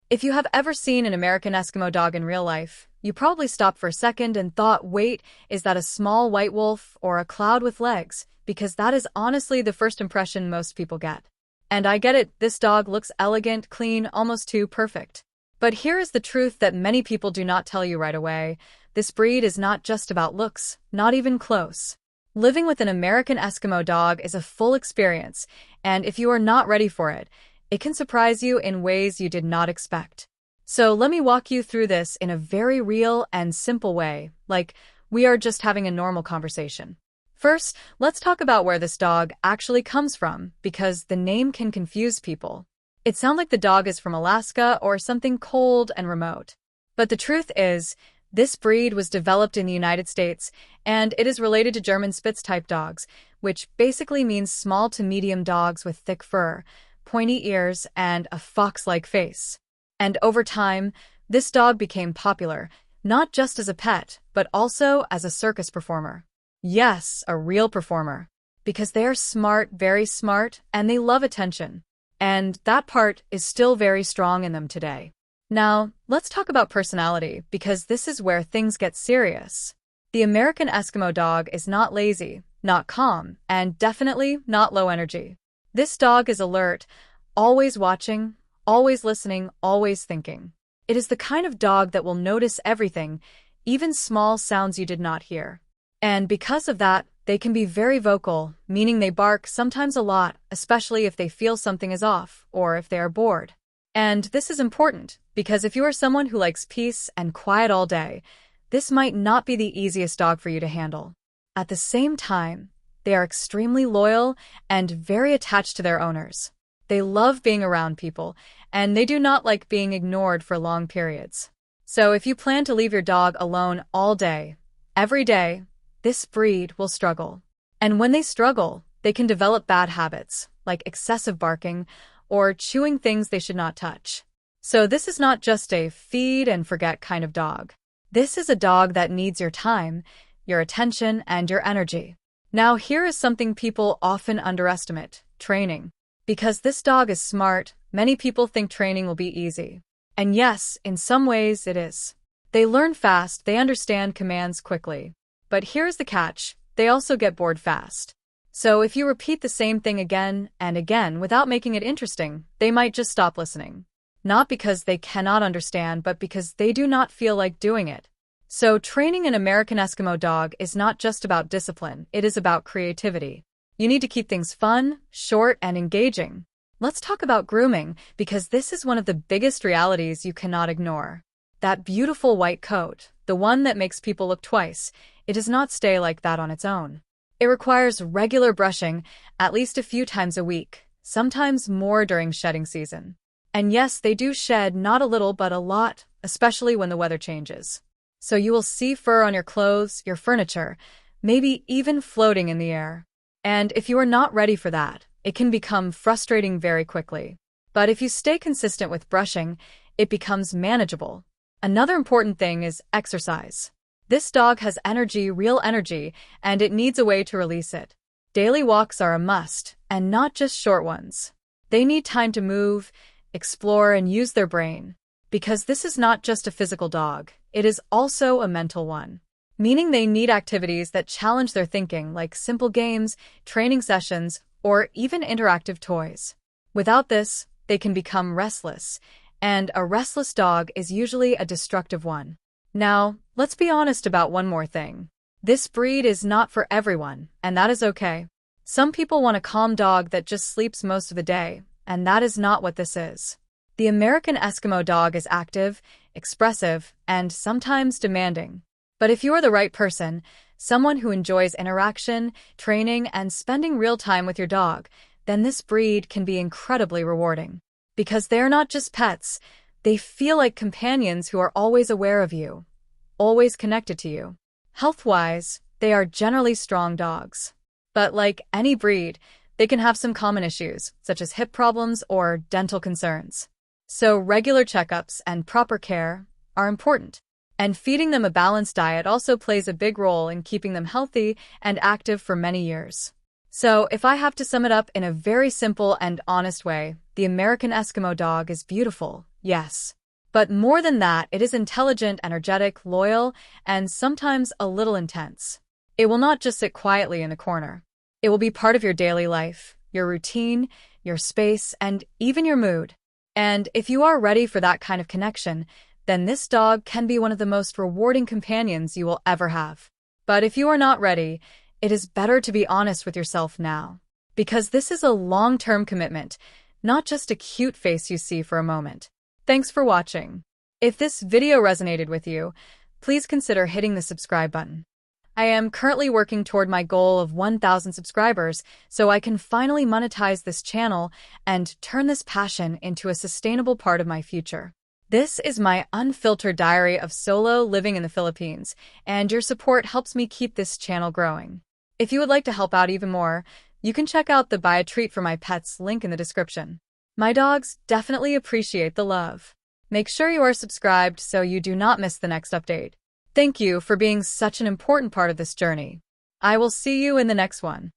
If you have ever seen an American Eskimo dog in real life, you probably stopped for a second and thought, wait, is that a small white wolf or a cloud with legs? Because that is honestly the first impression most people get. And I get it, this dog looks elegant, clean, almost too perfect. But here is the truth that many people do not tell you right away. This breed is not just about looks, not even close. Living with an American Eskimo dog is a full experience, and if you are not ready for it, it can surprise you in ways you did not expect. So let me walk you through this in a very real and simple way, like we are just having a normal conversation. First, let's talk about where this dog actually comes from, because the name can confuse people. It sounds like the dog is from Alaska or something cold and remote. But the truth is, this breed was developed in the United States, and it is related to German Spitz-type dogs, which basically means small to medium dogs with thick fur, pointy ears, and a fox-like face. And over time, this dog became popular, not just as a pet, but also as a circus performer. Yes, a real performer. Because they are smart, very smart, and they love attention. And that part is still very strong in them today. Now, let's talk about personality, because this is where things get serious. The American Eskimo dog is not lazy, not calm, and definitely not low energy. This dog is alert, always watching, always listening, always thinking. It is the kind of dog that will notice everything, even small sounds you did not hear. And because of that, they can be very vocal, meaning they bark sometimes a lot, especially if they feel something is off or if they are bored. And this is important, because if you are someone who likes peace and quiet all day, this might not be the easiest dog for you to handle. At the same time, they are extremely loyal and very attached to their owners. They love being around people, and they do not like being ignored for long periods. So if you plan to leave your dog alone all day, every day, this breed will struggle. And when they struggle, they can develop bad habits, like excessive barking or chewing things they should not touch. So this is not just a feed and forget kind of dog. This is a dog that needs your time, your attention, and your energy. Now here is something people often underestimate: training. Because this dog is smart, many people think training will be easy. And yes, in some ways it is. They learn fast, they understand commands quickly. But here's the catch: they also get bored fast. So if you repeat the same thing again and again without making it interesting, they might just stop listening. Not because they cannot understand, but because they do not feel like doing it. So training an American Eskimo dog is not just about discipline, it is about creativity. You need to keep things fun, short, and engaging. Let's talk about grooming, because this is one of the biggest realities you cannot ignore. That beautiful white coat, the one that makes people look twice, it does not stay like that on its own. It requires regular brushing, at least a few times a week, sometimes more during shedding season. And yes, they do shed not a little but a lot, especially when the weather changes. So you will see fur on your clothes, your furniture, maybe even floating in the air. And if you are not ready for that, it can become frustrating very quickly. But if you stay consistent with brushing, it becomes manageable. Another important thing is exercise. This dog has energy, real energy, and it needs a way to release it. Daily walks are a must, and not just short ones. They need time to move, explore, and use their brain. Because this is not just a physical dog, it is also a mental one. Meaning they need activities that challenge their thinking, like simple games, training sessions, or even interactive toys. Without this, they can become restless, and a restless dog is usually a destructive one. Now, let's be honest about one more thing. This breed is not for everyone, and that is okay. Some people want a calm dog that just sleeps most of the day, and that is not what this is. The American Eskimo dog is active, expressive, and sometimes demanding. But if you are the right person, someone who enjoys interaction, training, and spending real time with your dog, then this breed can be incredibly rewarding. Because they're not just pets, they feel like companions who are always aware of you, always connected to you. Health-wise, they are generally strong dogs. But like any breed, they can have some common issues, such as hip problems or dental concerns. So regular checkups and proper care are important. And feeding them a balanced diet also plays a big role in keeping them healthy and active for many years. So if I have to sum it up in a very simple and honest way, the American Eskimo dog is beautiful, yes, But more than that, it is intelligent, energetic, loyal, and sometimes a little intense. It will not just sit quietly in a corner. It will be part of your daily life, your routine, your space, and even your mood. And if you are ready for that kind of connection, then this dog can be one of the most rewarding companions you will ever have. But if you are not ready, it is better to be honest with yourself now. Because this is a long-term commitment, not just a cute face you see for a moment. Thanks for watching. If this video resonated with you, please consider hitting the subscribe button. I am currently working toward my goal of 1,000 subscribers so I can finally monetize this channel and turn this passion into a sustainable part of my future. This is my unfiltered diary of solo living in the Philippines, and your support helps me keep this channel growing. If you would like to help out even more, you can check out the Buy a Treat for My Pets link in the description. My dogs definitely appreciate the love. Make sure you are subscribed so you do not miss the next update. Thank you for being such an important part of this journey. I will see you in the next one.